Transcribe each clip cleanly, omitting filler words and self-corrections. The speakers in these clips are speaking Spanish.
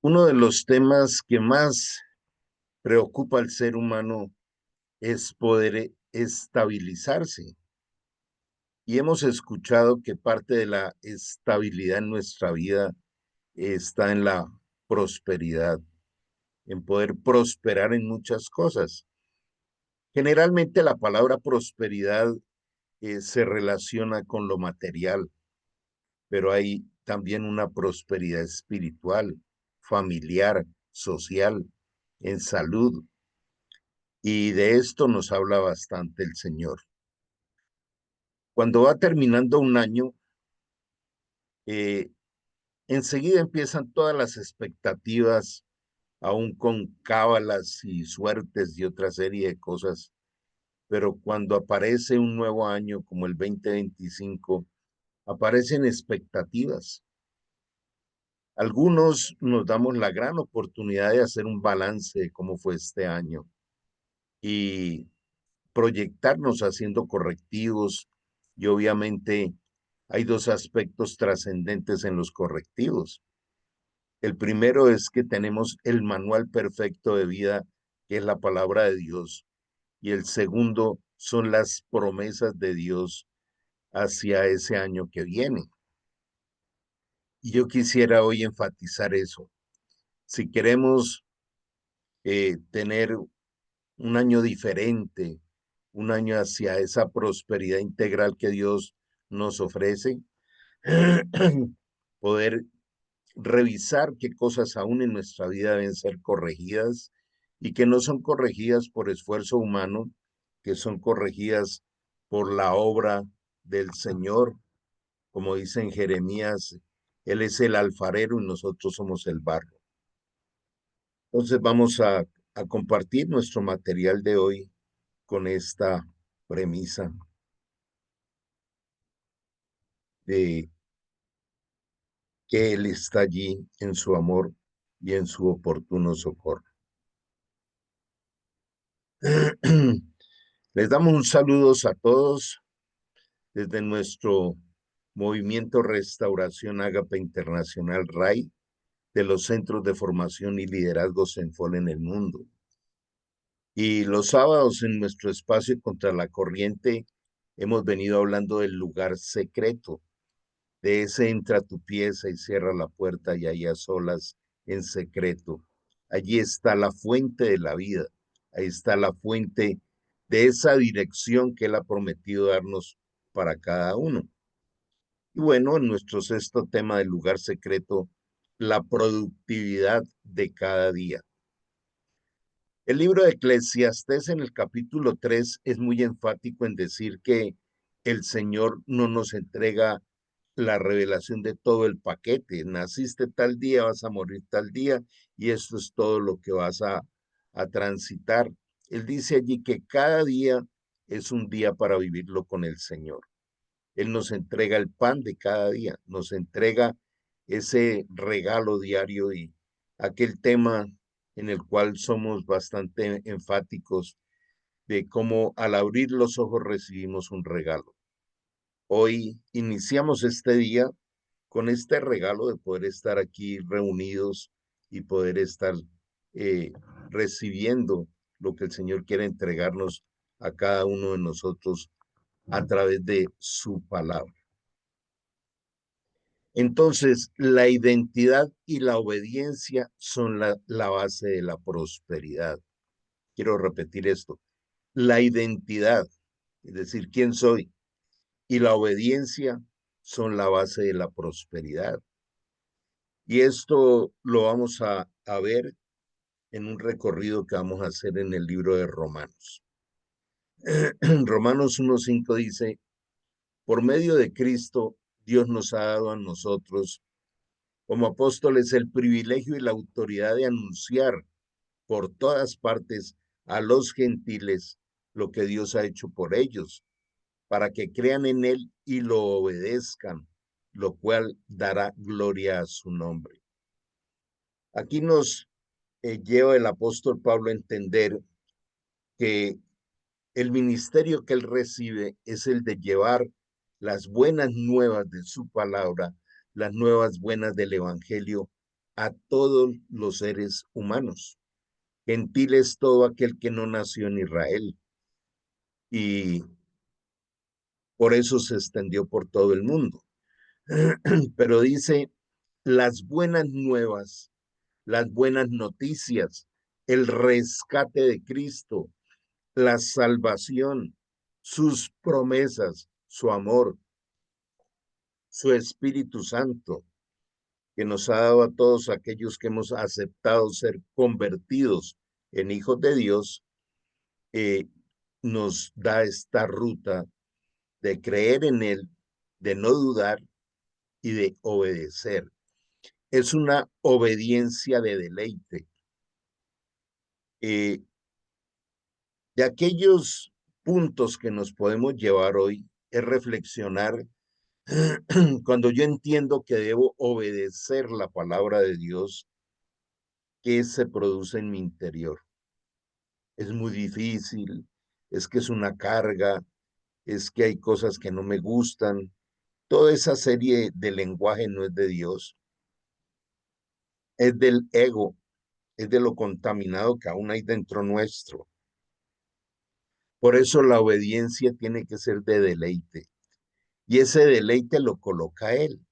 Uno de los temas que más preocupa al ser humano es poder estabilizarse. Y hemos escuchado que parte de la estabilidad en nuestra vida está en la prosperidad, en poder prosperar en muchas cosas. Generalmente la palabra prosperidad se relaciona con lo material, pero hay también una prosperidad espiritual, familiar, social, en salud. Y de esto nos habla bastante el Señor. Cuando va terminando un año, eh, enseguida empiezan todas las expectativas, aún con cábalas y suertes y otra serie de cosas. Pero cuando aparece un nuevo año como el 2025, aparecen expectativas. Algunos nos damos la gran oportunidad de hacer un balance de cómo fue este año y proyectarnos haciendo correctivos, y obviamente hay dos aspectos trascendentes en los correctivos. El primero es que tenemos el manual perfecto de vida, que es la palabra de Dios, y el segundo son las promesas de Dios hacia ese año que viene. Y yo quisiera hoy enfatizar eso. Si queremos tener un año diferente, un año hacia esa prosperidad integral que Dios nos ofrece, poder revisar qué cosas aún en nuestra vida deben ser corregidas y que no son corregidas por esfuerzo humano, que son corregidas por la obra del Señor, como dice en Jeremías, Él es el alfarero y nosotros somos el barro. Entonces vamos a compartir nuestro material de hoy con esta premisa de que Él está allí en su amor y en su oportuno socorro. Les damos un saludo a todos desde nuestro movimiento Restauración Ágape Internacional RAI, de los Centros de Formación y Liderazgo Senfol en el mundo. Y los sábados en nuestro espacio Contra la Corriente hemos venido hablando del lugar secreto, de ese entra a tu pieza y cierra la puerta y ahí a solas en secreto. Allí está la fuente de la vida, ahí está la fuente de esa dirección que Él ha prometido darnos para cada uno. Y bueno, en nuestro sexto tema del lugar secreto, la productividad de cada día. El libro de Eclesiastés en el capítulo 3 es muy enfático en decir que el Señor no nos entrega la revelación de todo el paquete. Naciste tal día, vas a morir tal día, y esto es todo lo que vas a transitar. Él dice allí que cada día es un día para vivirlo con el Señor. Él nos entrega el pan de cada día, nos entrega ese regalo diario, y aquel tema en el cual somos bastante enfáticos de cómo al abrir los ojos recibimos un regalo. Hoy iniciamos este día con este regalo de poder estar aquí reunidos y poder estar eh, recibiendo lo que el Señor quiere entregarnos a cada uno de nosotros a través de su palabra. Entonces, la identidad y la obediencia son la base de la prosperidad. Quiero repetir esto. La identidad, es decir, quién soy, y la obediencia son la base de la prosperidad. Y esto lo vamos a ver en un recorrido que vamos a hacer en el libro de Romanos. Romanos 1:5 dice, por medio de Cristo, Dios nos ha dado a nosotros como apóstoles el privilegio y la autoridad de anunciar por todas partes a los gentiles lo que Dios ha hecho por ellos, para que crean en Él y lo obedezcan, lo cual dará gloria a su nombre. Aquí nos lleva el apóstol Pablo a entender que el ministerio que él recibe es el de llevar las buenas nuevas de su palabra, las nuevas buenas del evangelio a todos los seres humanos. Gentil es todo aquel que no nació en Israel. Y por eso se extendió por todo el mundo. Pero dice, las buenas nuevas, las buenas noticias, el rescate de Cristo, la salvación, sus promesas, su amor, su Espíritu Santo, que nos ha dado a todos aquellos que hemos aceptado ser convertidos en hijos de Dios, nos da esta ruta de creer en Él, de no dudar y de obedecer. Es una obediencia de deleite. De aquellos puntos que nos podemos llevar hoy es reflexionar cuando yo entiendo que debo obedecer la palabra de Dios, ¿qué se produce en mi interior? Es muy difícil, es que es una carga, es que hay cosas que no me gustan. Toda esa serie de lenguaje no es de Dios, es del ego, es de lo contaminado que aún hay dentro nuestro. Por eso la obediencia tiene que ser de deleite. Y ese deleite lo coloca Él.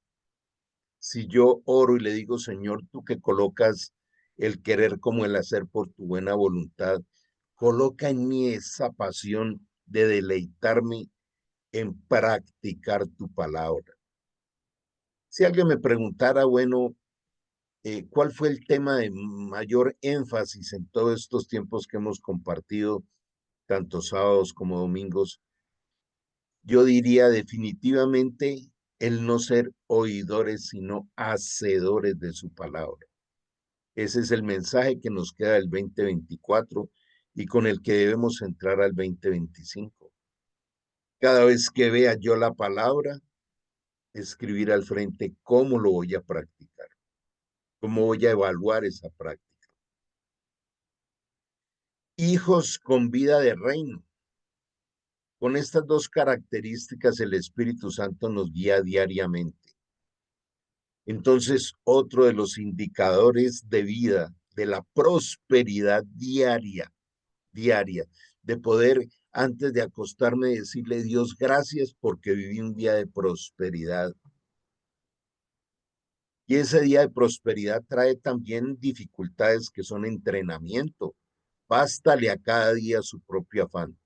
Si yo oro y le digo, Señor, tú que colocas el querer como el hacer por tu buena voluntad, coloca en mí esa pasión de deleitarme en practicar tu palabra. Si alguien me preguntara, bueno, ¿cuál fue el tema de mayor énfasis en todos estos tiempos que hemos compartido, tanto sábados como domingos? Yo diría definitivamente el no ser oidores, sino hacedores de su palabra. Ese es el mensaje que nos queda del 2024 y con el que debemos entrar al 2025. Cada vez que vea yo la palabra, escribir al frente cómo lo voy a practicar, cómo voy a evaluar esa práctica. Hijos con vida de reino. Con estas dos características el Espíritu Santo nos guía diariamente. Entonces, otro de los indicadores de vida, de la prosperidad diaria, de poder antes de acostarme decirle Dios gracias porque viví un día de prosperidad. Y ese día de prosperidad trae también dificultades que son entrenamiento. Bástale a cada día su propio afán.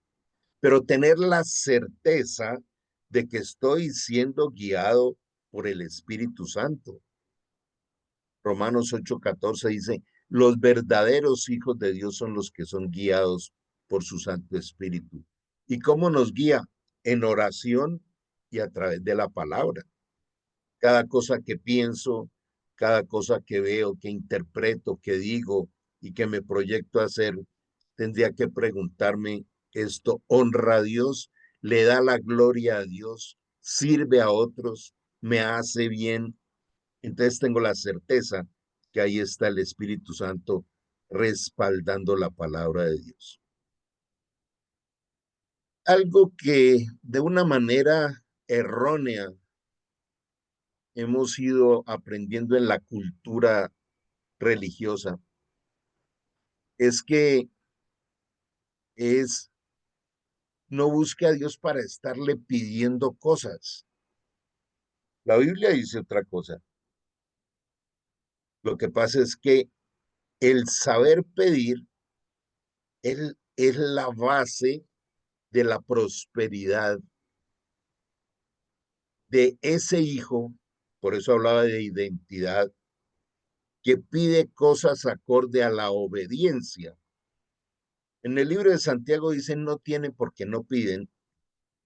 Pero tener la certeza de que estoy siendo guiado por el Espíritu Santo. Romanos 8:14 dice, los verdaderos hijos de Dios son los que son guiados por su Santo Espíritu. ¿Y cómo nos guía? En oración y a través de la palabra. Cada cosa que pienso, cada cosa que veo, que interpreto, que digo y que me proyecto a hacer, tendría que preguntarme, ¿esto honra a Dios? ¿Le da la gloria a Dios? ¿Sirve a otros? ¿Me hace bien? Entonces tengo la certeza que ahí está el Espíritu Santo respaldando la palabra de Dios. Algo que de una manera errónea hemos ido aprendiendo en la cultura religiosa es que es no busque a Dios para estarle pidiendo cosas. La Biblia dice otra cosa. Lo que pasa es que el saber pedir es la base de la prosperidad de ese hijo, por eso hablaba de identidad, que pide cosas acorde a la obediencia. En el libro de Santiago dicen no tienen porque no piden,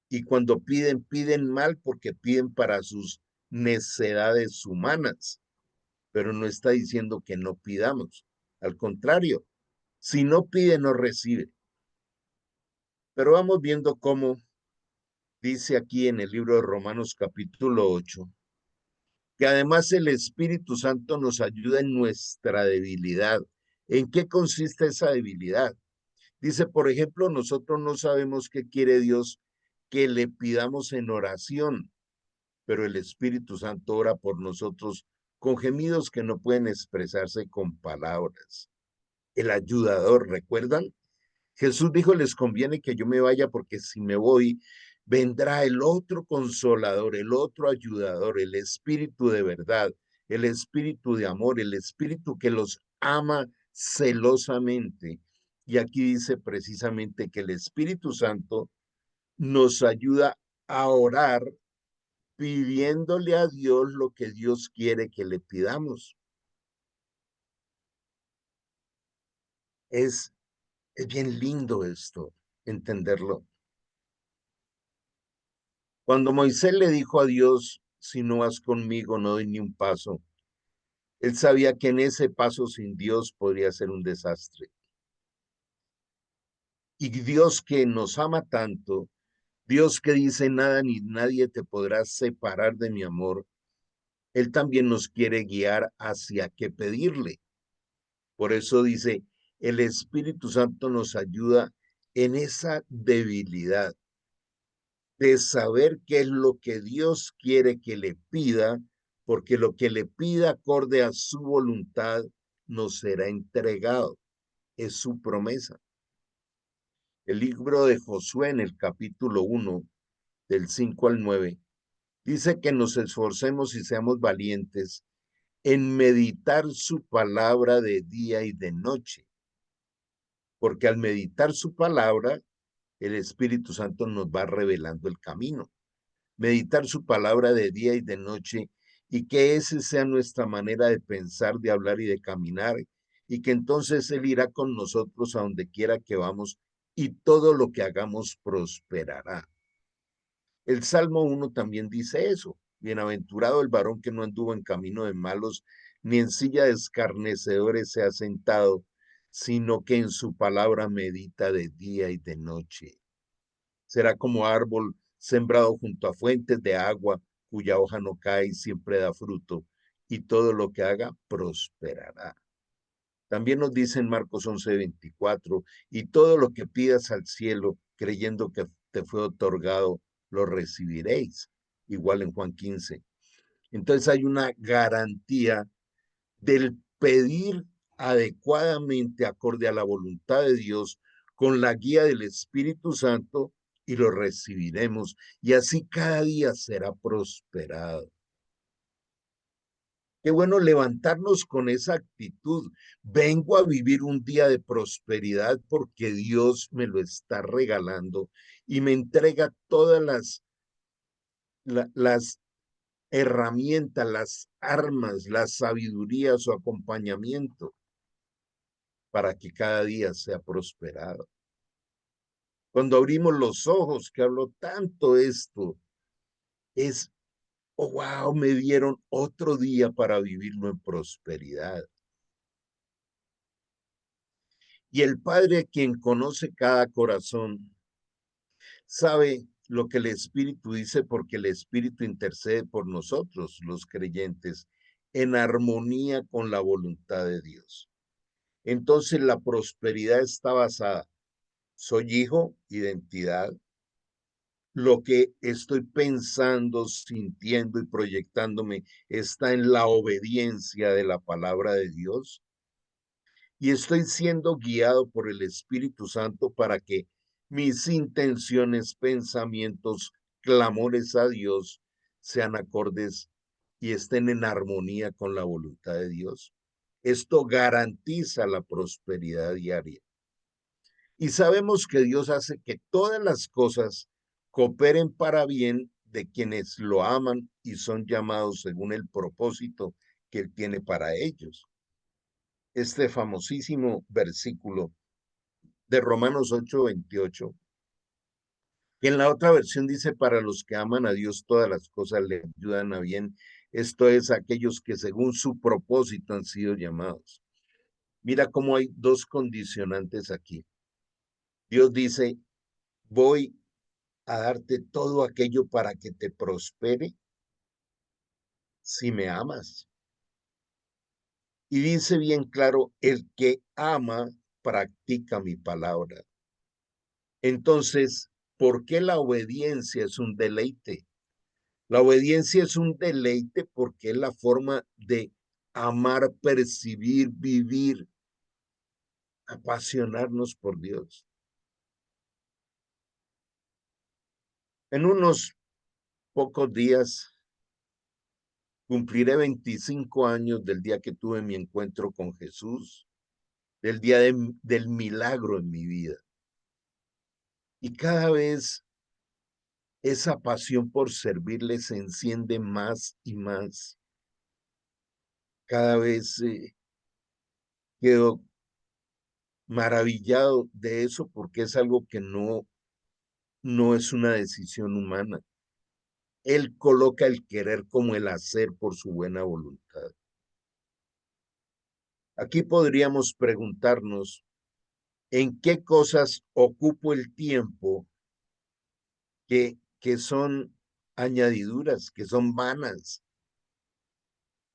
y cuando piden, piden mal porque piden para sus necedades humanas, pero no está diciendo que no pidamos. Al contrario, si no pide, no recibe. Pero vamos viendo cómo dice aquí en el libro de Romanos capítulo 8, que además el Espíritu Santo nos ayuda en nuestra debilidad. ¿En qué consiste esa debilidad? Dice, por ejemplo, nosotros no sabemos qué quiere Dios que le pidamos en oración, pero el Espíritu Santo ora por nosotros con gemidos que no pueden expresarse con palabras. El ayudador, ¿recuerdan? Jesús dijo, les conviene que yo me vaya porque si me voy, vendrá el otro consolador, el otro ayudador, el espíritu de verdad, el espíritu de amor, el espíritu que los ama celosamente. Y aquí dice precisamente que el Espíritu Santo nos ayuda a orar pidiéndole a Dios lo que Dios quiere que le pidamos. Es, es bien lindo esto, entenderlo. Cuando Moisés le dijo a Dios, si no vas conmigo, no doy ni un paso, él sabía que en ese paso sin Dios podría ser un desastre. Y Dios que nos ama tanto, Dios que dice nada ni nadie te podrá separar de mi amor, Él también nos quiere guiar hacia qué pedirle. Por eso dice, el Espíritu Santo nos ayuda en esa debilidad de saber qué es lo que Dios quiere que le pida, porque lo que le pida acorde a su voluntad nos será entregado. Es su promesa. El libro de Josué en el capítulo 1, del 5 al 9, dice que nos esforcemos y seamos valientes en meditar su palabra de día y de noche, porque al meditar su palabra, el Espíritu Santo nos va revelando el camino. Meditar su palabra de día y de noche, y que esa sea nuestra manera de pensar, de hablar y de caminar, y que entonces Él irá con nosotros a donde quiera que vamos, y todo lo que hagamos prosperará. El Salmo 1 también dice eso. Bienaventurado el varón que no anduvo en camino de malos, ni en silla de escarnecedores se ha sentado, sino que en su palabra medita de día y de noche. Será como árbol sembrado junto a fuentes de agua, cuya hoja no cae y siempre da fruto, y todo lo que haga prosperará. También nos dice en Marcos 11:24, y todo lo que pidas al cielo, creyendo que te fue otorgado, lo recibiréis. Igual en Juan 15. Entonces hay una garantía del pedir adecuadamente acorde a la voluntad de Dios, con la guía del Espíritu Santo, y lo recibiremos. Y así cada día será prosperado. Qué bueno levantarnos con esa actitud. Vengo a vivir un día de prosperidad porque Dios me lo está regalando y me entrega todas las herramientas, las armas, la sabiduría, su acompañamiento para que cada día sea prosperado. Cuando abrimos los ojos, que hablo tanto esto, es, oh, wow, me dieron otro día para vivirlo en prosperidad. Y el Padre, quien conoce cada corazón, sabe lo que el Espíritu dice porque el Espíritu intercede por nosotros, los creyentes, en armonía con la voluntad de Dios. Entonces la prosperidad está basada, soy hijo, identidad, lo que estoy pensando, sintiendo y proyectándome está en la obediencia de la palabra de Dios, y estoy siendo guiado por el Espíritu Santo para que mis intenciones, pensamientos, clamores a Dios sean acordes y estén en armonía con la voluntad de Dios. Esto garantiza la prosperidad diaria. Y sabemos que Dios hace que todas las cosas cooperen para bien de quienes lo aman y son llamados según el propósito que Él tiene para ellos. Este famosísimo versículo de Romanos 8:28, que en la otra versión dice, para los que aman a Dios todas las cosas le ayudan a bien, esto es, aquellos que según su propósito han sido llamados. Mira cómo hay dos condicionantes aquí. Dios dice, voy a darte todo aquello para que te prospere si me amas. Y dice bien claro, el que ama practica mi palabra. Entonces, ¿por qué la obediencia es un deleite? La obediencia es un deleite porque es la forma de amar, percibir, vivir, apasionarnos por Dios. En unos pocos días cumpliré 25 años del día que tuve mi encuentro con Jesús, del día del milagro en mi vida. Y cada vez esa pasión por servirle se enciende más y más. Cada vez quedo maravillado de eso porque es algo que no es una decisión humana. Él coloca el querer como el hacer por su buena voluntad. Aquí podríamos preguntarnos, ¿en qué cosas ocupo el tiempo que son añadiduras, que son vanas?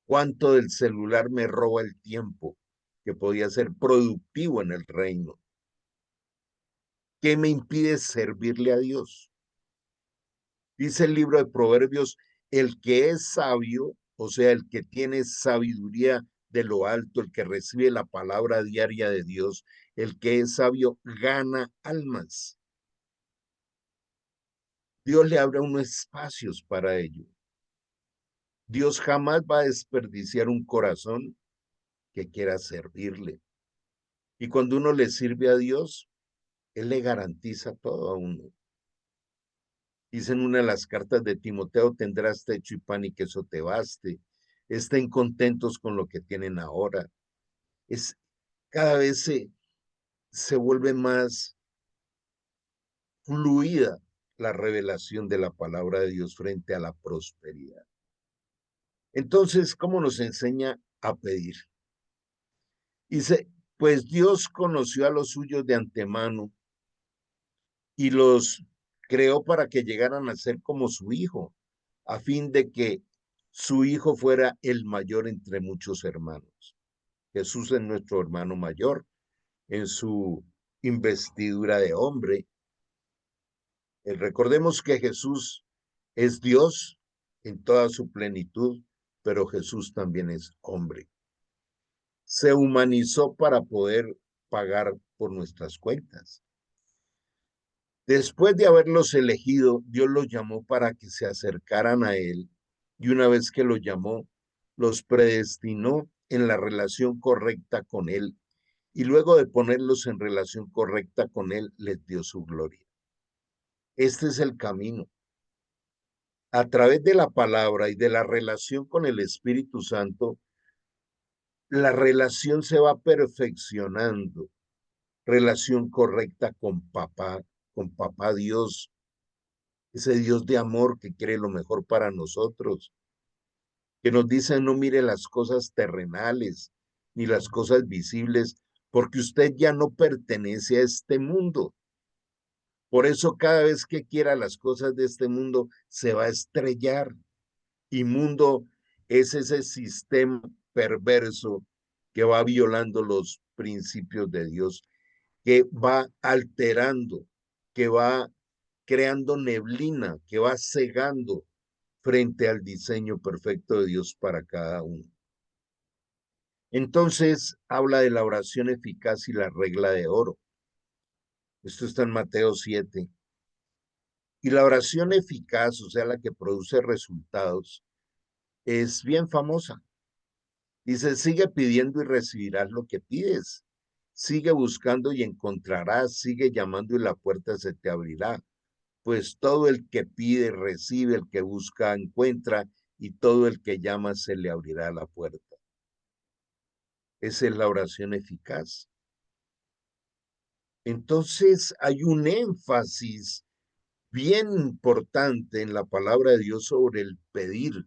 ¿Cuánto del celular me roba el tiempo que podía ser productivo en el reino? ¿Qué me impide servirle a Dios? Dice el libro de Proverbios, el que es sabio, o sea, el que tiene sabiduría de lo alto, el que recibe la palabra diaria de Dios, el que es sabio gana almas. Dios le abre unos espacios para ello. Dios jamás va a desperdiciar un corazón que quiera servirle. Y cuando uno le sirve a Dios, Él le garantiza todo a uno. Dice en una de las cartas de Timoteo, tendrás techo y pan y que eso te baste. Estén contentos con lo que tienen ahora. Es, cada vez se vuelve más fluida la revelación de la palabra de Dios frente a la prosperidad. Entonces, ¿cómo nos enseña a pedir? Dice, pues Dios conoció a los suyos de antemano y los creó para que llegaran a ser como su hijo, a fin de que su hijo fuera el mayor entre muchos hermanos. Jesús es nuestro hermano mayor en su investidura de hombre. Recordemos que Jesús es Dios en toda su plenitud, pero Jesús también es hombre. Se humanizó para poder pagar por nuestras cuentas. Después de haberlos elegido, Dios los llamó para que se acercaran a Él y una vez que los llamó, los predestinó en la relación correcta con Él y luego de ponerlos en relación correcta con Él, les dio su gloria. Este es el camino. A través de la palabra y de la relación con el Espíritu Santo, la relación se va perfeccionando. Relación correcta con papá Dios, ese Dios de amor que quiere lo mejor para nosotros, que nos dice no mire las cosas terrenales ni las cosas visibles, porque usted ya no pertenece a este mundo. Por eso cada vez que quiera las cosas de este mundo se va a estrellar. Y mundo es ese sistema perverso que va violando los principios de Dios, que va alterando, que va creando neblina, que va cegando frente al diseño perfecto de Dios para cada uno. Entonces habla de la oración eficaz y la regla de oro. Esto está en Mateo 7. Y la oración eficaz, o sea, la que produce resultados, es bien famosa. Dice, sigue pidiendo y recibirás lo que pides. Sigue buscando y encontrarás. Sigue llamando y la puerta se te abrirá. Pues todo el que pide, recibe, el que busca, encuentra, y todo el que llama se le abrirá la puerta. Esa es la oración eficaz. Entonces hay un énfasis bien importante en la palabra de Dios sobre el pedir,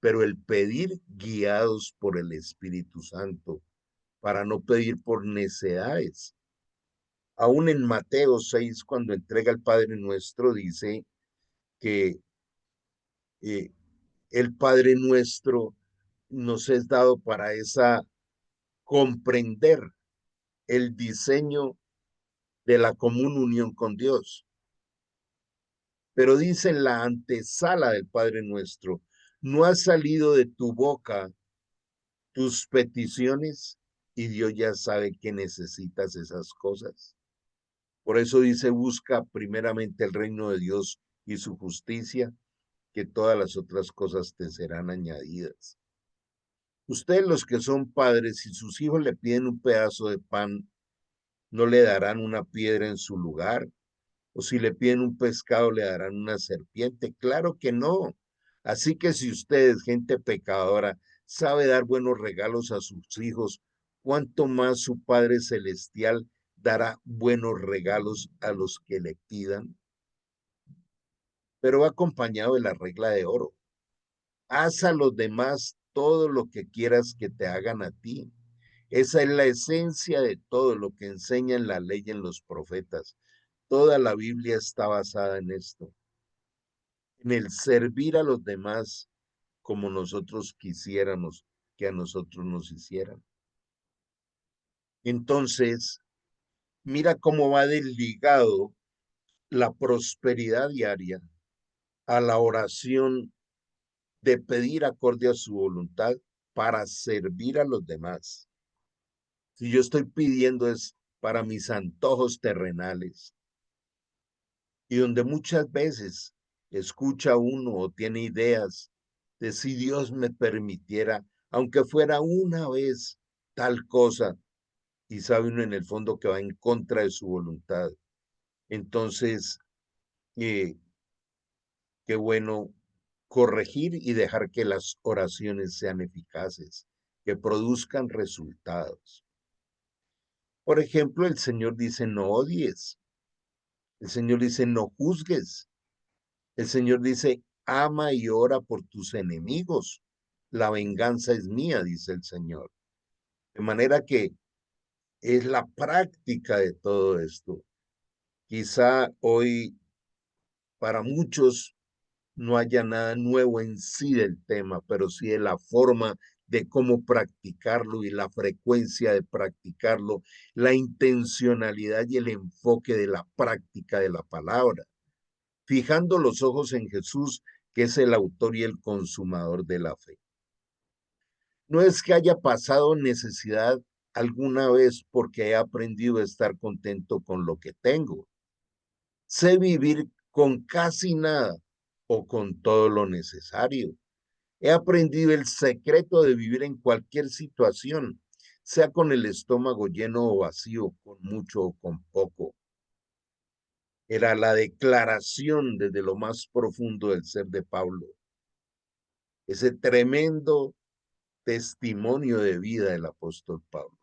pero el pedir guiados por el Espíritu Santo, para no pedir por necedades. Aún en Mateo 6, cuando entrega al Padre Nuestro, dice que eh, el Padre Nuestro nos es dado para esa comprender el diseño de la común unión con Dios. Pero dice en la antesala del Padre Nuestro, no ha salido de tu boca tus peticiones y Dios ya sabe que necesitas esas cosas. Por eso dice, busca primeramente el reino de Dios y su justicia, que todas las otras cosas te serán añadidas. Ustedes los que son padres, si sus hijos le piden un pedazo de pan, ¿no le darán una piedra en su lugar? ¿O si le piden un pescado, le darán una serpiente? Claro que no. Así que si ustedes, gente pecadora, sabe dar buenos regalos a sus hijos, ¿cuánto más su Padre Celestial dará buenos regalos a los que le pidan? Pero va acompañado de la regla de oro. Haz a los demás todo lo que quieras que te hagan a ti. Esa es la esencia de todo lo que enseñan la ley en los profetas. Toda la Biblia está basada en esto, en el servir a los demás como nosotros quisiéramos que a nosotros nos hicieran. Entonces, mira cómo va desligado la prosperidad diaria a la oración de pedir acorde a su voluntad para servir a los demás. Si yo estoy pidiendo es para mis antojos terrenales, y donde muchas veces escucha uno o tiene ideas de si Dios me permitiera, aunque fuera una vez tal cosa, y sabe uno en el fondo que va en contra de su voluntad. Entonces, eh, qué bueno corregir y dejar que las oraciones sean eficaces, que produzcan resultados. Por ejemplo, el Señor dice, no odies. El Señor dice, no juzgues. El Señor dice, ama y ora por tus enemigos. La venganza es mía, dice el Señor. De manera que es la práctica de todo esto. Quizá hoy para muchos no haya nada nuevo en sí del tema, pero sí de la forma de cómo practicarlo y la frecuencia de practicarlo, la intencionalidad y el enfoque de la práctica de la palabra, fijando los ojos en Jesús, que es el autor y el consumador de la fe. No es que haya pasado necesidad alguna vez porque he aprendido a estar contento con lo que tengo. Sé vivir con casi nada o con todo lo necesario. He aprendido el secreto de vivir en cualquier situación, sea con el estómago lleno o vacío, con mucho o con poco. Era la declaración desde lo más profundo del ser de Pablo, ese tremendo testimonio de vida del apóstol Pablo.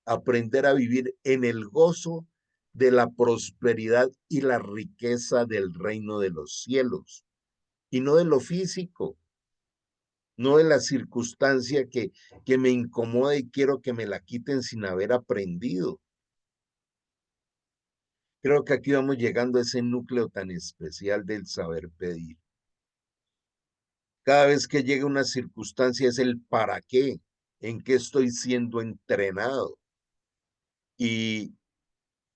Aprender a vivir en el gozo de la prosperidad y la riqueza del reino de los cielos, y no de lo físico, no de la circunstancia que me incomoda y quiero que me la quiten sin haber aprendido. Creo que aquí vamos llegando a ese núcleo tan especial del saber pedir. Cada vez que llega una circunstancia es el para qué, en qué estoy siendo entrenado. Y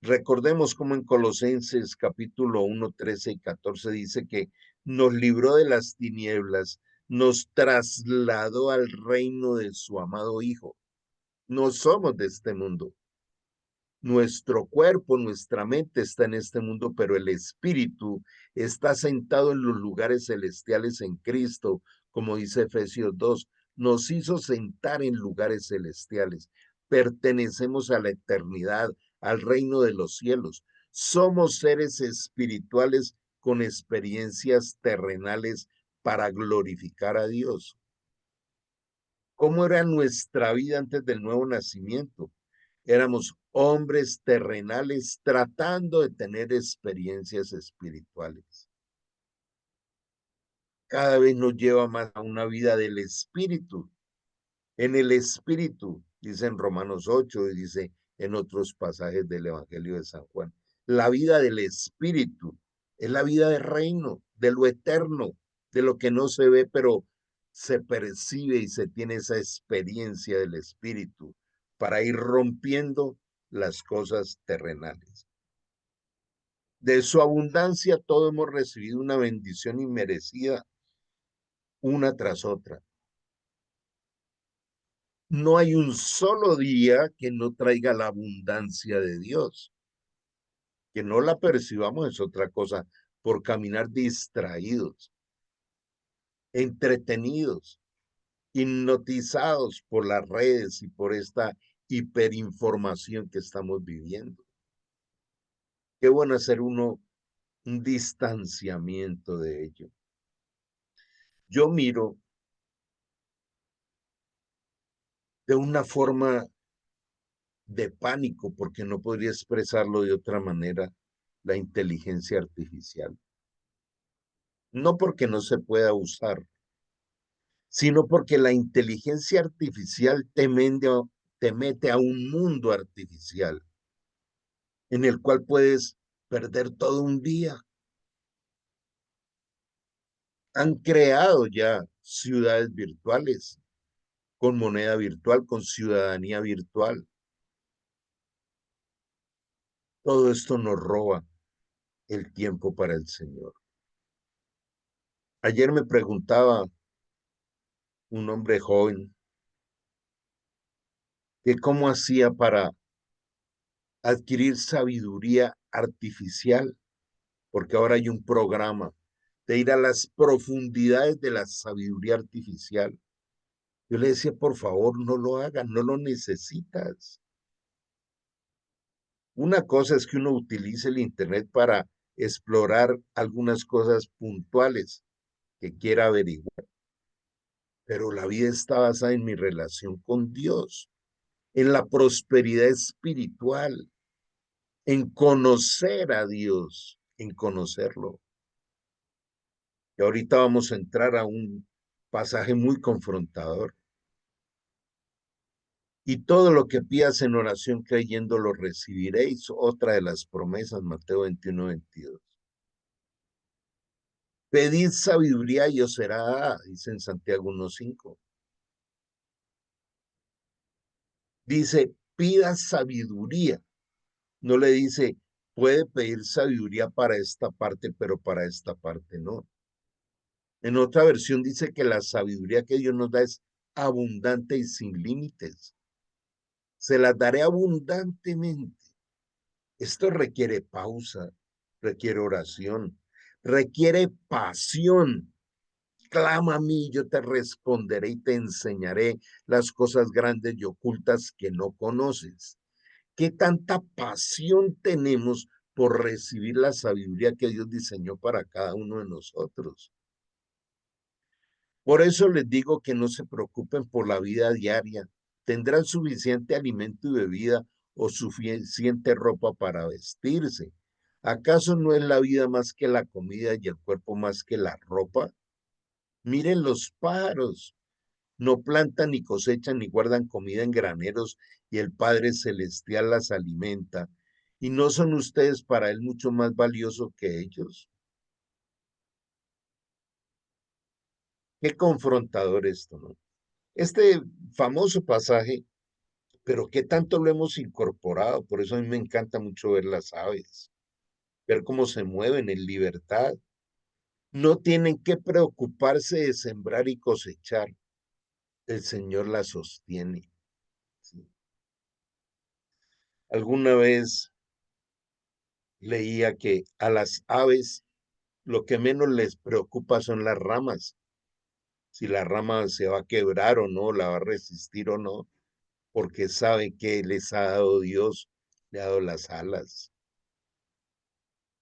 recordemos cómo en Colosenses capítulo 1, 13 y 14 dice que nos libró de las tinieblas, nos trasladó al reino de su amado Hijo. No somos de este mundo. Nuestro cuerpo, nuestra mente está en este mundo, pero el espíritu está sentado en los lugares celestiales en Cristo, como dice Efesios 2. Nos hizo sentar en lugares celestiales. Pertenecemos a la eternidad, al reino de los cielos. Somos seres espirituales con experiencias terrenales para glorificar a Dios. ¿Cómo era nuestra vida antes del nuevo nacimiento? Éramos hombres terrenales tratando de tener experiencias espirituales. Cada vez nos lleva más a una vida del espíritu. En el espíritu, dice en Romanos 8 y dice en otros pasajes del Evangelio de San Juan. La vida del espíritu es la vida del reino, de lo eterno, de lo que no se ve, pero se percibe y se tiene esa experiencia del espíritu para ir rompiendo las cosas terrenales. De su abundancia todos hemos recibido una bendición inmerecida una tras otra. No hay un solo día que no traiga la abundancia de Dios. Que no la percibamos es otra cosa, por caminar distraídos, entretenidos, hipnotizados por las redes y por esta hiperinformación que estamos viviendo. Qué bueno hacer un distanciamiento de ello. Yo miro de una forma de pánico, porque no podría expresarlo de otra manera, la inteligencia artificial. No porque no se pueda usar, sino porque la inteligencia artificial te mete a un mundo artificial en el cual puedes perder todo un día. Han creado ya ciudades virtuales, con moneda virtual, con ciudadanía virtual. Todo esto nos roba el tiempo para el Señor. Ayer me preguntaba un hombre joven que cómo hacía para adquirir sabiduría artificial, porque ahora hay un programa de ir a las profundidades de la sabiduría artificial. Yo le decía, por favor, no lo hagas, no lo necesitas. Una cosa es que uno utilice el Internet para explorar algunas cosas puntuales que quiera averiguar, pero la vida está basada en mi relación con Dios, en la prosperidad espiritual, en conocer a Dios, en conocerlo. Y ahorita vamos a entrar a un pasaje muy confrontador. Y todo lo que pidas en oración creyendo lo recibiréis. Otra de las promesas, Mateo 21:22. Pedid sabiduría y os será dada, dice en Santiago 1:5. Dice, pida sabiduría. No le dice, puede pedir sabiduría para esta parte, pero para esta parte no. En otra versión dice que la sabiduría que Dios nos da es abundante y sin límites. Se las daré abundantemente. Esto requiere pausa, requiere oración, requiere pasión. Clama a mí, yo te responderé y te enseñaré las cosas grandes y ocultas que no conoces. ¿Qué tanta pasión tenemos por recibir la sabiduría que Dios diseñó para cada uno de nosotros? Por eso les digo que no se preocupen por la vida diaria. Tendrán suficiente alimento y bebida o suficiente ropa para vestirse. ¿Acaso no es la vida más que la comida y el cuerpo más que la ropa? Miren los pájaros. No plantan ni cosechan ni guardan comida en graneros y el Padre Celestial las alimenta. ¿Y no son ustedes para Él mucho más valioso que ellos? Qué confrontador esto, ¿no? Este famoso pasaje, pero qué tanto lo hemos incorporado. Por eso a mí me encanta mucho ver las aves, ver cómo se mueven en libertad. No tienen que preocuparse de sembrar y cosechar. El Señor las sostiene. ¿Sí? Alguna vez leía que a las aves lo que menos les preocupa son las ramas. Si la rama se va a quebrar o no, la va a resistir o no, porque sabe que les ha dado Dios, le ha dado las alas.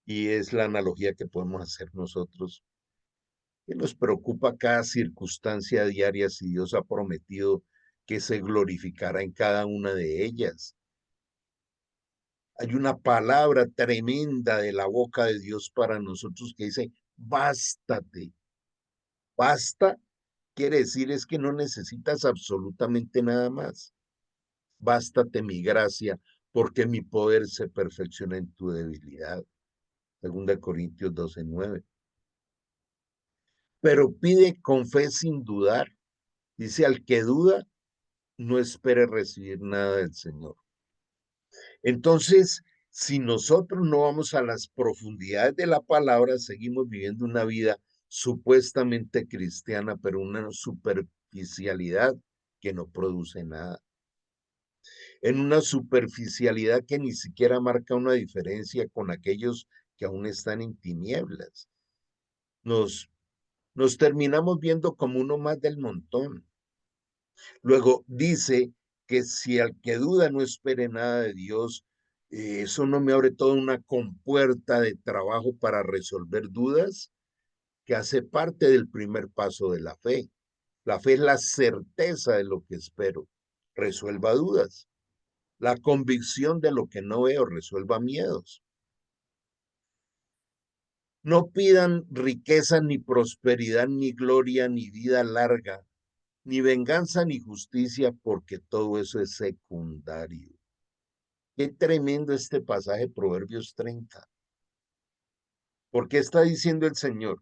Y es la analogía que podemos hacer nosotros. Que nos preocupa cada circunstancia diaria si Dios ha prometido que se glorificará en cada una de ellas. Hay una palabra tremenda de la boca de Dios para nosotros que dice, bástate. Basta quiere decir es que no necesitas absolutamente nada más. Bástate mi gracia, porque mi poder se perfecciona en tu debilidad. 2 Corintios 12:9. Pero pide con fe sin dudar. Dice, al que duda, no espere recibir nada del Señor. Entonces, Si nosotros no vamos a las profundidades de la palabra, seguimos viviendo una vida supuestamente cristiana, pero una superficialidad que no produce nada. En una superficialidad que ni siquiera marca una diferencia con aquellos que aún están en tinieblas. Nos terminamos viendo como uno más del montón. Luego dice que si al que duda no espere nada de Dios, eso no me abre toda una compuerta de trabajo para resolver dudas, que hace parte del primer paso de la fe. La fe es la certeza de lo que espero, resuelva dudas. La convicción de lo que no veo, resuelva miedos. No pidan riqueza, ni prosperidad, ni gloria, ni vida larga, ni venganza, ni justicia, porque todo eso es secundario. Qué tremendo este pasaje, Proverbios 30. ¿Por qué está diciendo el Señor?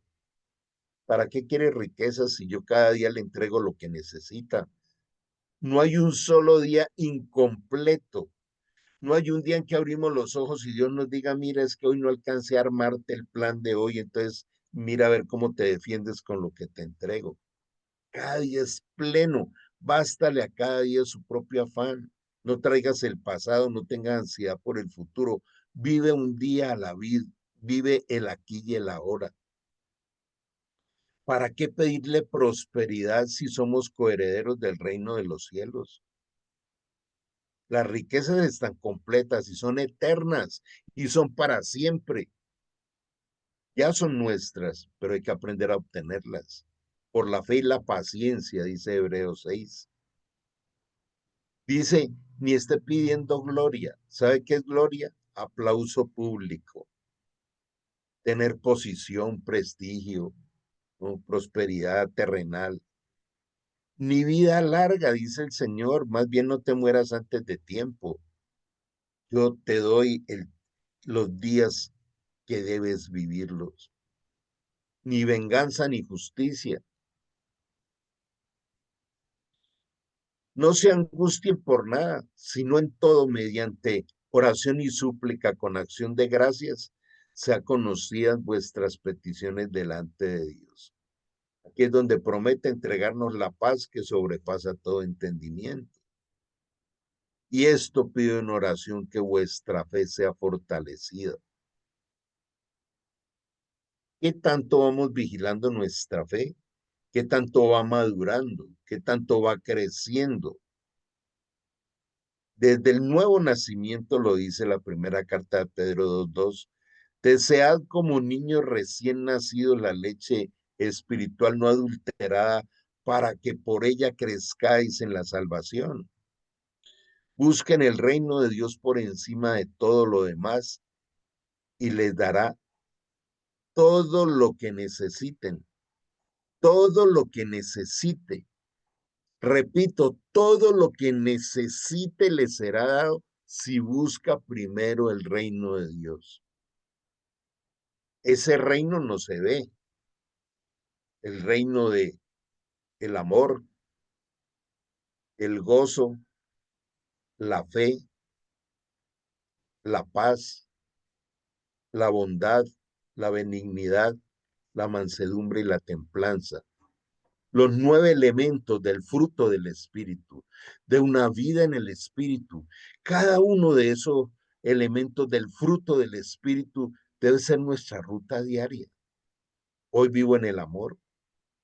¿Para qué quiere riquezas si yo cada día le entrego lo que necesita? No hay un solo día incompleto. No hay un día en que abrimos los ojos y Dios nos diga, mira, es que hoy no alcancé a armarte el plan de hoy, entonces mira a ver cómo te defiendes con lo que te entrego. Cada día es pleno, bástale a cada día su propio afán. No traigas el pasado, no tengas ansiedad por el futuro. Vive un día a la vida, vive el aquí y el ahora. ¿Para qué pedirle prosperidad si somos coherederos del reino de los cielos? Las riquezas están completas y son eternas y son para siempre. Ya son nuestras, pero hay que aprender a obtenerlas. Por la fe y la paciencia, dice Hebreos 6. Dice, ni esté pidiendo gloria. ¿Sabe qué es gloria? Aplauso público, tener posición, prestigio, ¿no? Prosperidad terrenal. Ni vida larga, dice el Señor, más bien no te mueras antes de tiempo. Yo te doy los días que debes vivirlos. Ni venganza ni justicia. No se angustien por nada, sino en todo mediante oración y súplica con acción de gracias, sea conocidas vuestras peticiones delante de Dios. Aquí es donde promete entregarnos la paz que sobrepasa todo entendimiento. Y esto pido en oración que vuestra fe sea fortalecida. ¿Qué tanto vamos vigilando nuestra fe? ¿Qué tanto va madurando? ¿Qué tanto va creciendo? Desde el nuevo nacimiento, lo dice la primera carta de Pedro 2:2, desead como niños recién nacidos la leche espiritual no adulterada para que por ella crezcáis en la salvación. Busquen el reino de Dios por encima de todo lo demás y les dará todo lo que necesiten, todo lo que necesite. Repito, todo lo que necesite les será dado si busca primero el reino de Dios. Ese reino no se ve, el reino de el amor, el gozo, la fe, la paz, la bondad, la benignidad, la mansedumbre y la templanza. Los 9 elementos del fruto del Espíritu, de una vida en el Espíritu. Cada uno de esos elementos del fruto del Espíritu debe ser nuestra ruta diaria. Hoy vivo en el amor,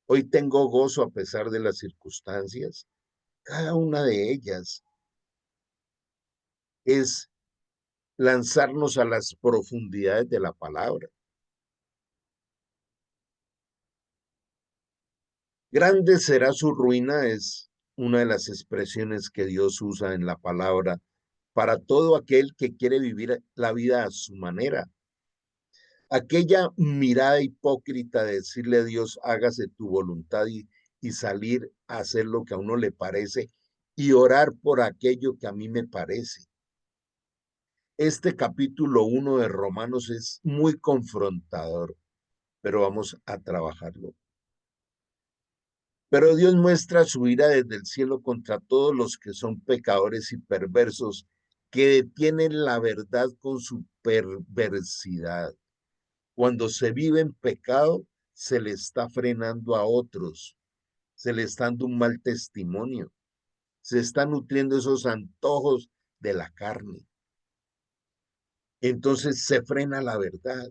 hoy tengo gozo a pesar de las circunstancias. Cada una de ellas es lanzarnos a las profundidades de la palabra. Grande será su ruina es una de las expresiones que Dios usa en la palabra para todo aquel que quiere vivir la vida a su manera. Aquella mirada hipócrita de decirle a Dios, hágase tu voluntad y salir a hacer lo que a uno le parece y orar por aquello que a mí me parece. Este capítulo 1 de Romanos es muy confrontador, pero vamos a trabajarlo. Pero Dios muestra su ira desde el cielo contra todos los que son pecadores y perversos que detienen la verdad con su perversidad. Cuando se vive en pecado, se le está frenando a otros, se le está dando un mal testimonio, se están nutriendo esos antojos de la carne. Entonces se frena la verdad.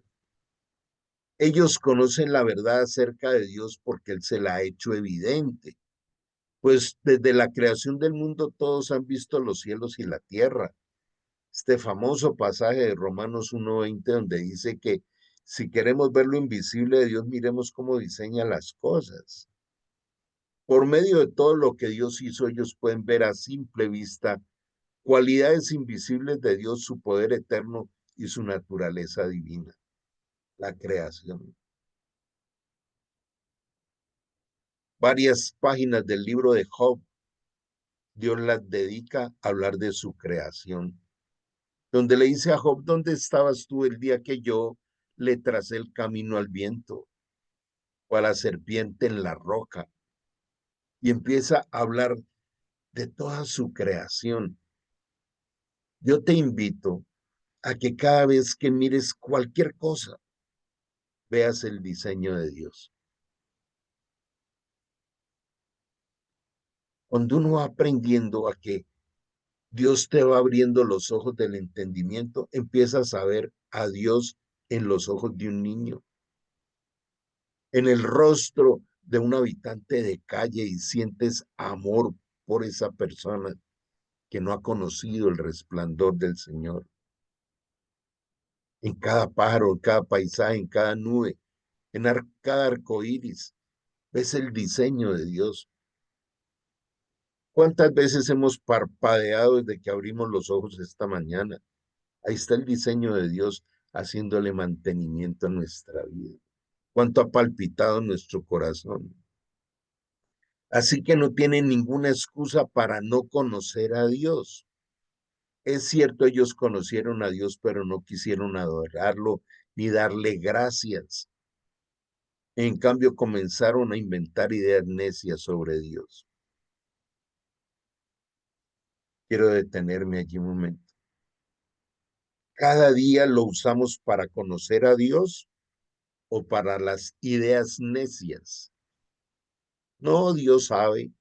Ellos conocen la verdad acerca de Dios porque Él se la ha hecho evidente. Pues desde la creación del mundo todos han visto los cielos y la tierra. Este famoso pasaje de Romanos 1:20 donde dice que si queremos ver lo invisible de Dios, miremos cómo diseña las cosas. Por medio de todo lo que Dios hizo, ellos pueden ver a simple vista cualidades invisibles de Dios, su poder eterno y su naturaleza divina, la creación. Varias páginas del libro de Job, Dios las dedica a hablar de su creación, donde le dice a Job: ¿dónde estabas tú el día que yo le tracé el camino al viento o a la serpiente en la roca? Y empieza a hablar de toda su creación. Yo te invito a que cada vez que mires cualquier cosa, veas el diseño de Dios. Cuando uno va aprendiendo a que Dios te va abriendo los ojos del entendimiento, empiezas a ver a Dios en los ojos de un niño, en el rostro de un habitante de calle, y sientes amor por esa persona que no ha conocido el resplandor del Señor. En cada pájaro, en cada paisaje, en cada nube, en cada arco iris, ves el diseño de Dios. ¿Cuántas veces hemos parpadeado desde que abrimos los ojos esta mañana? Ahí está el diseño de Dios haciéndole mantenimiento a nuestra vida. Cuánto ha palpitado nuestro corazón. Así que no tienen ninguna excusa para no conocer a Dios. Es cierto, ellos conocieron a Dios, pero no quisieron adorarlo ni darle gracias. En cambio, comenzaron a inventar ideas necias sobre Dios. Quiero detenerme allí un momento. ¿Cada día lo usamos para conocer a Dios o para las ideas necias? No, Dios sabe.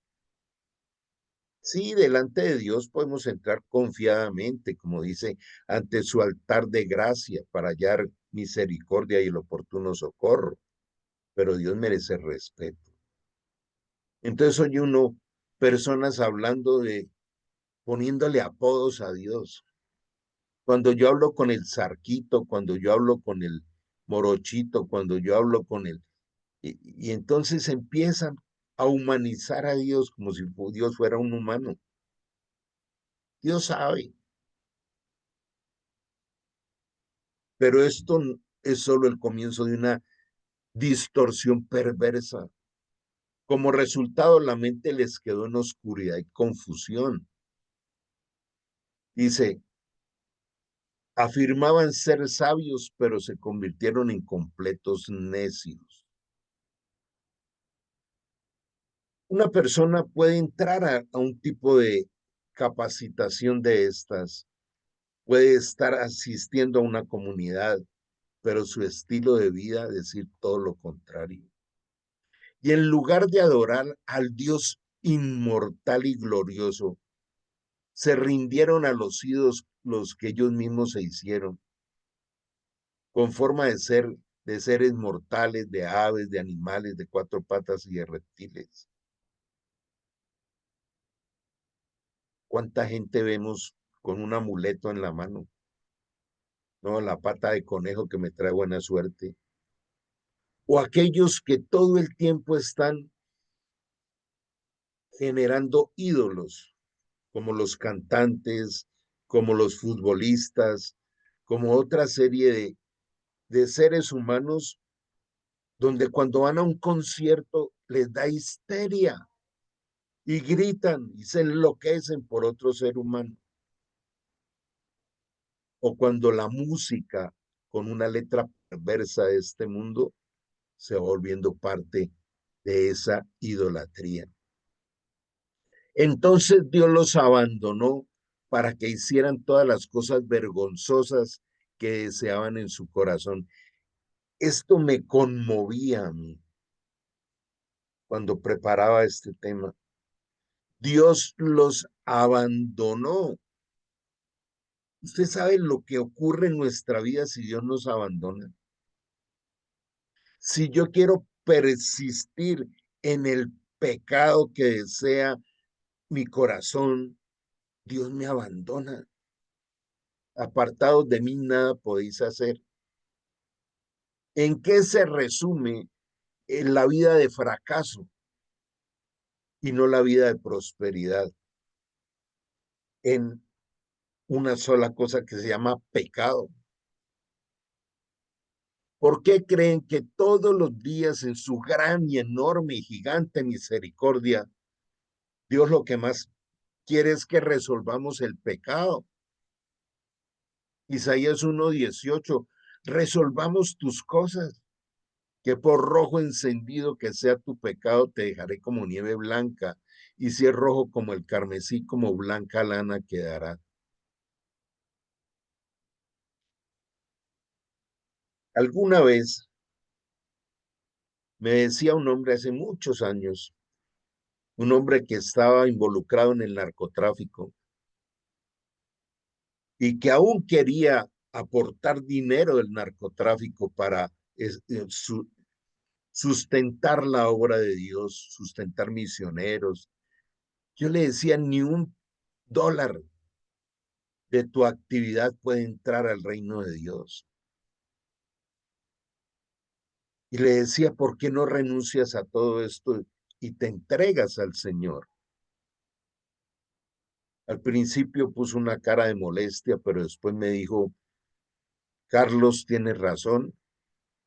Sí, delante de Dios podemos entrar confiadamente, como dice, ante su altar de gracia para hallar misericordia y el oportuno socorro, pero Dios merece respeto. Entonces oye uno personas hablando de, poniéndole apodos a Dios. Cuando yo hablo con el Zarquito, cuando yo hablo con el Morochito, cuando yo hablo con el... Y entonces empiezan a humanizar a Dios como si Dios fuera un humano. Dios sabe, pero esto es solo el comienzo de una distorsión perversa. Como resultado, la mente les quedó en oscuridad y confusión. Dice, afirmaban ser sabios, pero se convirtieron en completos necios. Una persona puede entrar a un tipo de capacitación de estas, puede estar asistiendo a una comunidad, pero su estilo de vida decir todo lo contrario. Y en lugar de adorar al Dios inmortal y glorioso, se rindieron a los ídolos los que ellos mismos se hicieron, con forma de seres mortales, de aves, de animales, de cuatro patas y de reptiles. ¿Cuánta gente vemos con un amuleto en la mano? No, la pata de conejo que me trae buena suerte. O aquellos que todo el tiempo están generando ídolos, como los cantantes, como los futbolistas, como otra serie de seres humanos, donde cuando van a un concierto les da histeria y gritan y se enloquecen por otro ser humano. O cuando la música con una letra perversa de este mundo se va volviendo parte de esa idolatría. Entonces Dios los abandonó para que hicieran todas las cosas vergonzosas que deseaban en su corazón. Esto me conmovía a mí cuando preparaba este tema. Dios los abandonó. Usted sabe lo que ocurre en nuestra vida si Dios nos abandona. Si yo quiero persistir en el pecado que desea mi corazón, Dios me abandona. Apartados de mí nada podéis hacer. ¿En qué se resume en la vida de fracaso y no la vida de prosperidad? En una sola cosa que se llama pecado. ¿Por qué creen que todos los días en su gran y enorme y gigante misericordia, Dios lo que más quiere es que resolvamos el pecado? Isaías 1:18, resolvamos tus cosas, que por rojo encendido que sea tu pecado, te dejaré como nieve blanca, y si es rojo como el carmesí, como blanca lana quedará. Alguna vez me decía un hombre hace muchos años, un hombre que estaba involucrado en el narcotráfico y que aún quería aportar dinero del narcotráfico para sustentar la obra de Dios, sustentar misioneros. Yo le decía, ni un dólar de tu actividad puede entrar al reino de Dios. Y le decía, ¿por qué no renuncias a todo esto y te entregas al Señor? Al principio puso una cara de molestia, pero después me dijo, Carlos tiene razón.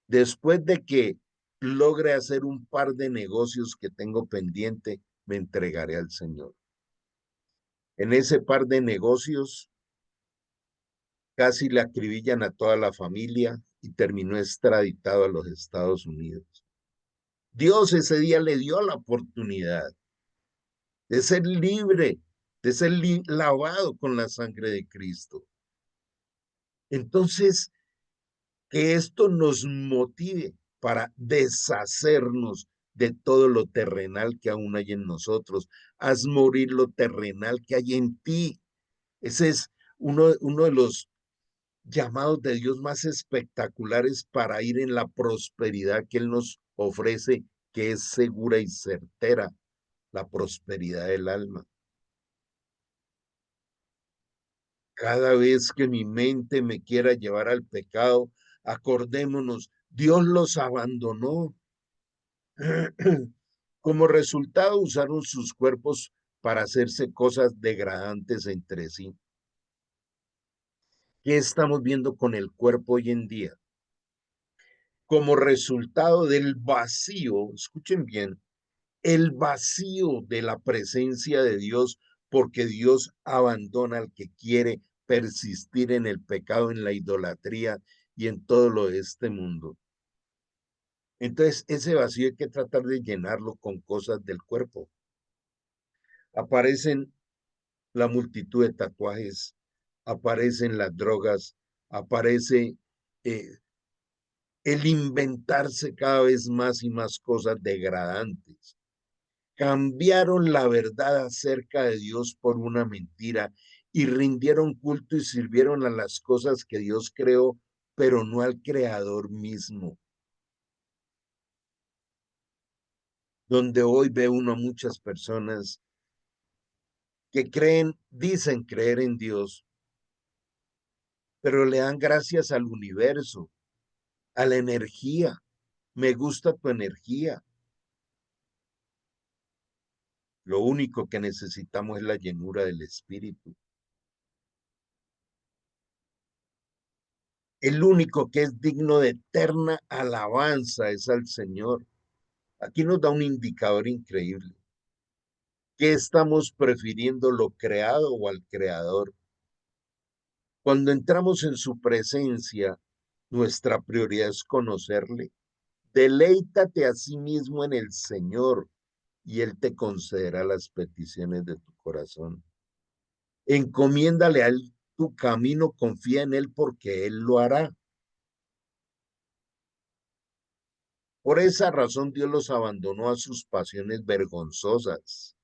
Después de que logre hacer un par de negocios que tengo pendiente, me entregaré al Señor. En ese par de negocios casi le acribillan a toda la familia y terminó extraditado a los Estados Unidos. Dios ese día le dio la oportunidad de ser libre, de ser lavado con la sangre de Cristo. Entonces, que esto nos motive para deshacernos de todo lo terrenal que aún hay en nosotros. Haz morir lo terrenal que hay en ti. Ese es uno de los llamados de Dios más espectaculares para ir en la prosperidad que Él nos ofrece, que es segura y certera, la prosperidad del alma. Cada vez que mi mente me quiera llevar al pecado, acordémonos, Dios los abandonó. Como resultado, usaron sus cuerpos para hacerse cosas degradantes entre sí. ¿Qué estamos viendo con el cuerpo hoy en día? Como resultado del vacío, escuchen bien, el vacío de la presencia de Dios, porque Dios abandona al que quiere persistir en el pecado, en la idolatría y en todo lo de este mundo. Entonces, ese vacío hay que tratar de llenarlo con cosas del cuerpo. Aparecen la multitud de tatuajes, aparecen las drogas, aparece eh, el inventarse cada vez más y más cosas degradantes. Cambiaron la verdad acerca de Dios por una mentira y rindieron culto y sirvieron a las cosas que Dios creó, pero no al Creador mismo. Donde hoy ve uno a muchas personas que creen, dicen creer en Dios, pero le dan gracias al universo, a la energía. Me gusta tu energía. Lo único que necesitamos es la llenura del Espíritu. El único que es digno de eterna alabanza es al Señor. Aquí nos da un indicador increíble. ¿Qué estamos prefiriendo, lo creado o al creador? Cuando entramos en su presencia, nuestra prioridad es conocerle. Deleítate a sí mismo en el Señor y Él te concederá las peticiones de tu corazón. Encomiéndale a él tu camino, confía en él porque él lo hará. Por esa razón Dios los abandonó a sus pasiones vergonzosas.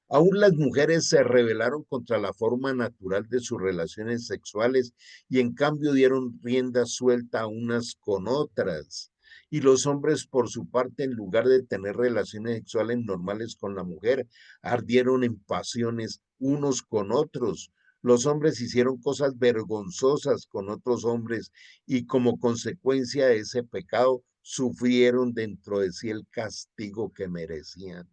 Aún las mujeres se rebelaron contra la forma natural de sus relaciones sexuales y en cambio dieron rienda suelta unas con otras. Y los hombres, por su parte, en lugar de tener relaciones sexuales normales con la mujer, ardieron en pasiones unos con otros. Los hombres hicieron cosas vergonzosas con otros hombres y como consecuencia de ese pecado sufrieron dentro de sí el castigo que merecían.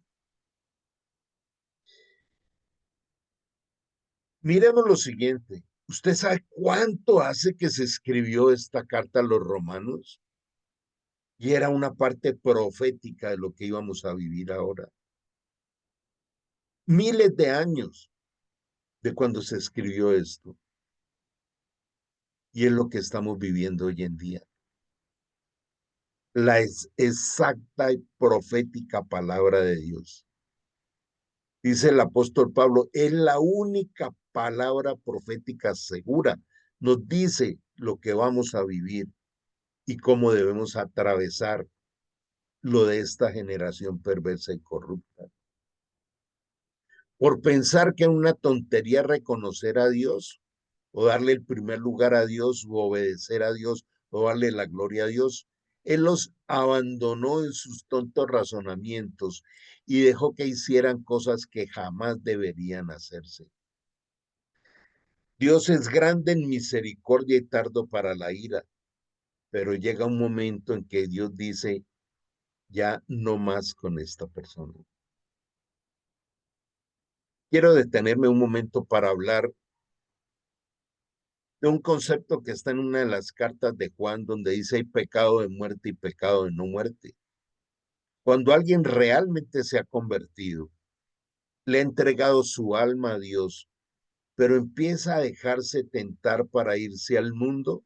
Miremos lo siguiente. ¿Usted sabe cuánto hace que se escribió esta carta a los romanos? Y era una parte profética de lo que íbamos a vivir ahora. Miles de años de cuando se escribió esto. Y es lo que estamos viviendo hoy en día. La exacta y profética palabra de Dios. Dice el apóstol Pablo, es la única palabra profética segura. Nos dice lo que vamos a vivir y cómo debemos atravesar lo de esta generación perversa y corrupta. Por pensar que es una tontería reconocer a Dios o darle el primer lugar a Dios o obedecer a Dios o darle la gloria a Dios, Él los abandonó en sus tontos razonamientos y dejó que hicieran cosas que jamás deberían hacerse. Dios es grande en misericordia y tardo para la ira, pero llega un momento en que Dios dice, ya no más con esta persona. Quiero detenerme un momento para hablar de un concepto que está en una de las cartas de Juan, donde dice hay pecado de muerte y pecado de no muerte. Cuando alguien realmente se ha convertido, le ha entregado su alma a Dios, pero empieza a dejarse tentar para irse al mundo,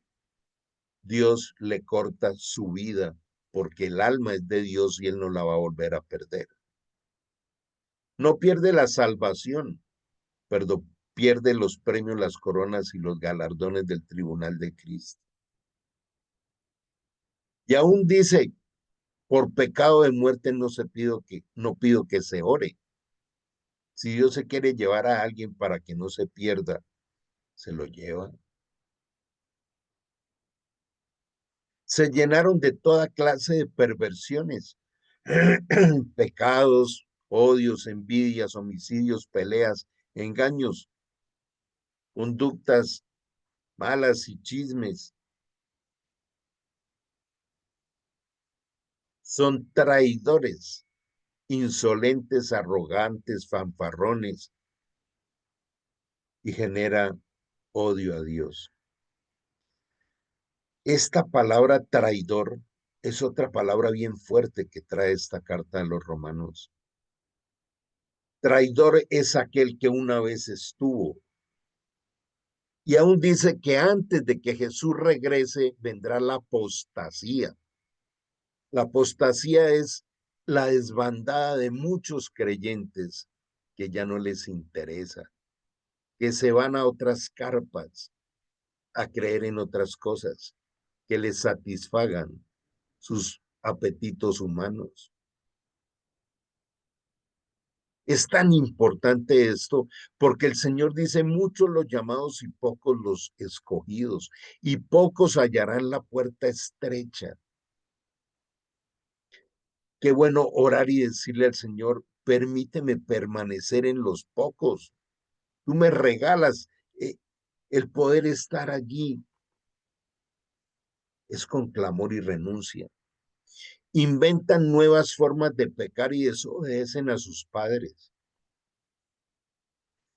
Dios le corta su vida, porque el alma es de Dios y Él no la va a volver a perder. No pierde la salvación, pero pierde los premios, las coronas y los galardones del tribunal de Cristo. Y aún dice, por pecado de muerte no pido que se ore. Si Dios se quiere llevar a alguien para que no se pierda, se lo lleva. Se llenaron de toda clase de perversiones, pecados, odios, envidias, homicidios, peleas, engaños, conductas malas y chismes. Son traidores, insolentes, arrogantes, fanfarrones y genera odio a Dios. Esta palabra traidor es otra palabra bien fuerte que trae esta carta de los romanos. Traidor es aquel que una vez estuvo. Y aún dice que antes de que Jesús regrese vendrá la apostasía. La apostasía es la desbandada de muchos creyentes que ya no les interesa, que se van a otras carpas a creer en otras cosas que les satisfagan sus apetitos humanos. Es tan importante esto porque el Señor dice muchos los llamados y pocos los escogidos, y pocos hallarán la puerta estrecha. Qué bueno orar y decirle al Señor, permíteme permanecer en los pocos. Tú me regalas el poder estar allí. Es con clamor y renuncia. Inventan nuevas formas de pecar y desobedecen a sus padres.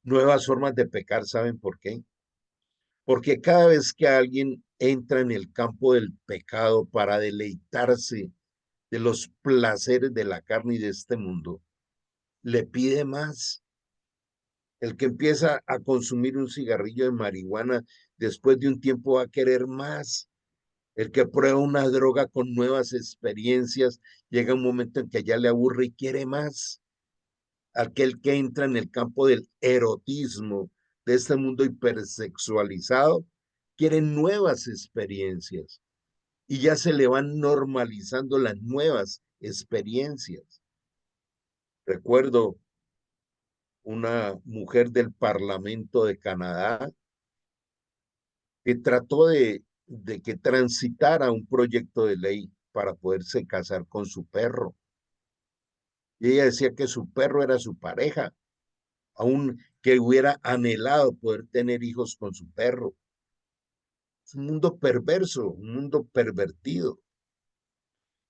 Nuevas formas de pecar, ¿saben por qué? Porque cada vez que alguien entra en el campo del pecado para deleitarse de los placeres de la carne y de este mundo, le pide más. El que empieza a consumir un cigarrillo de marihuana, después de un tiempo va a querer más. El que prueba una droga con nuevas experiencias, llega un momento en que ya le aburre y quiere más. Aquel que entra en el campo del erotismo, de este mundo hipersexualizado, quieren nuevas experiencias y ya se le van normalizando las nuevas experiencias. Recuerdo una mujer del Parlamento de Canadá que trató de que transitara un proyecto de ley para poderse casar con su perro. Y ella decía que su perro era su pareja, aún que hubiera anhelado poder tener hijos con su perro. Es un mundo perverso, un mundo pervertido.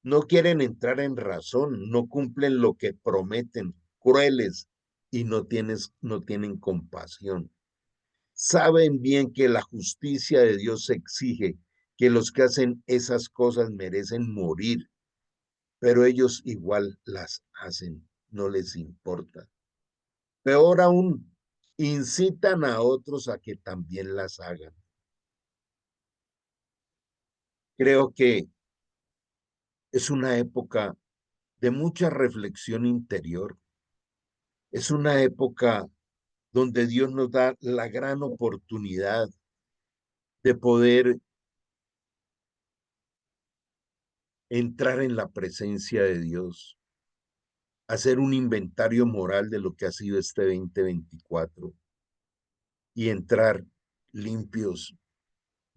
No quieren entrar en razón, no cumplen lo que prometen, crueles y no tienen compasión. Saben bien que la justicia de Dios exige que los que hacen esas cosas merecen morir, pero ellos igual las hacen, no les importa. Peor aún, incitan a otros a que también las hagan. Creo que es una época de mucha reflexión interior. Es una época donde Dios nos da la gran oportunidad de poder entrar en la presencia de Dios, hacer un inventario moral de lo que ha sido este 2024 y entrar limpios,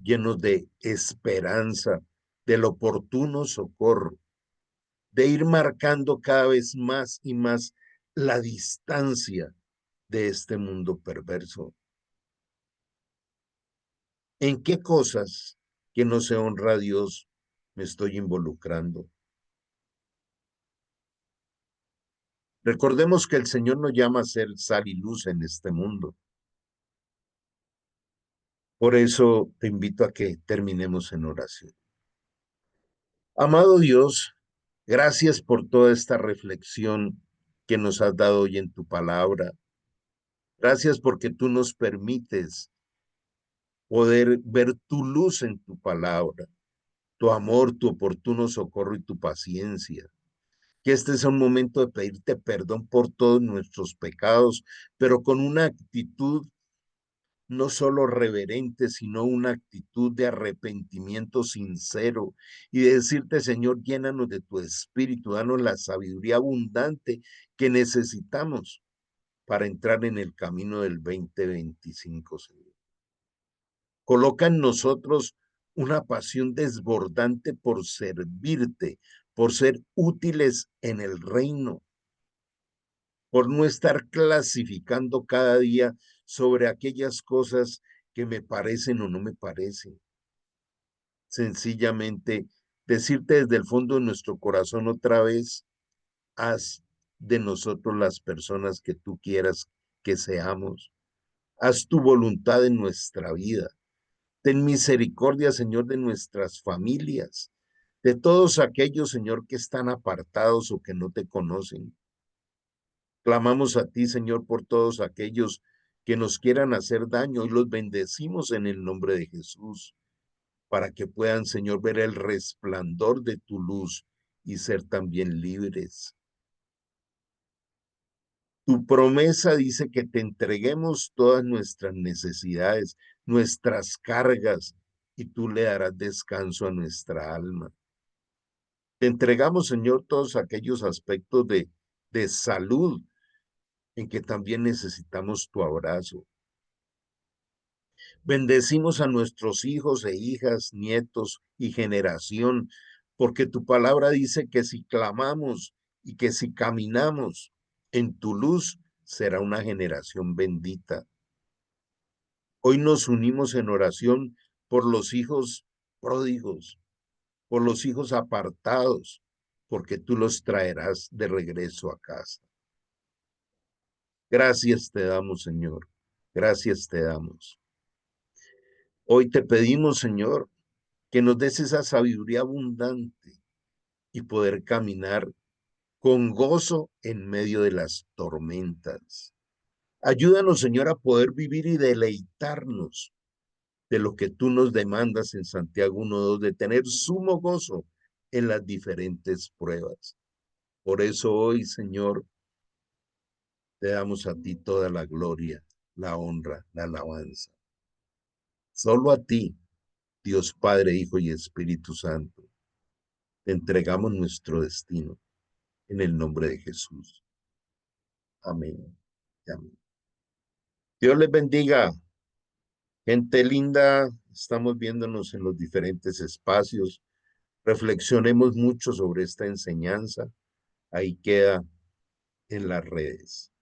llenos de esperanza, del oportuno socorro, de ir marcando cada vez más y más la distancia de este mundo perverso. ¿En qué cosas que no se honra a Dios me estoy involucrando? Recordemos que el Señor nos llama a ser sal y luz en este mundo. Por eso te invito a que terminemos en oración. Amado Dios, gracias por toda esta reflexión que nos has dado hoy en tu palabra. Gracias porque tú nos permites poder ver tu luz en tu palabra, tu amor, tu oportuno socorro y tu paciencia. Que este sea un momento de pedirte perdón por todos nuestros pecados, pero con una actitud no solo reverente, sino una actitud de arrepentimiento sincero y de decirte, Señor, llénanos de tu espíritu, danos la sabiduría abundante que necesitamos para entrar en el camino del 2025, Señor. Coloca en nosotros una pasión desbordante por servirte, por ser útiles en el reino, por no estar clasificando cada día sobre aquellas cosas que me parecen o no me parecen. Sencillamente decirte desde el fondo de nuestro corazón otra vez, haz de nosotros las personas que tú quieras que seamos. Haz tu voluntad en nuestra vida. Ten misericordia, Señor, de nuestras familias, de todos aquellos, Señor, que están apartados o que no te conocen. Clamamos a ti, Señor, por todos aquellos que nos quieran hacer daño y los bendecimos en el nombre de Jesús, para que puedan, Señor, ver el resplandor de tu luz y ser también libres. Tu promesa dice que te entreguemos todas nuestras necesidades, nuestras cargas, y tú le darás descanso a nuestra alma. Te entregamos, Señor, todos aquellos aspectos de salud en que también necesitamos tu abrazo. Bendecimos a nuestros hijos e hijas, nietos y generación, porque tu palabra dice que si clamamos y que si caminamos en tu luz, será una generación bendita. Hoy nos unimos en oración por los hijos pródigos, por los hijos apartados, porque tú los traerás de regreso a casa. Gracias te damos, Señor. Gracias te damos. Hoy te pedimos, Señor, que nos des esa sabiduría abundante y poder caminar con gozo en medio de las tormentas. Ayúdanos, Señor, a poder vivir y deleitarnos de lo que tú nos demandas en Santiago 1:2, de tener sumo gozo en las diferentes pruebas. Por eso hoy, Señor, te damos a ti toda la gloria la honra, la alabanza. Solo a ti, Dios Padre, Hijo y Espíritu Santo, te entregamos nuestro destino en el nombre de Jesús. Amén. Amén. Dios les bendiga. Gente linda, estamos viéndonos en los diferentes espacios. Reflexionemos mucho sobre esta enseñanza. Ahí queda en las redes.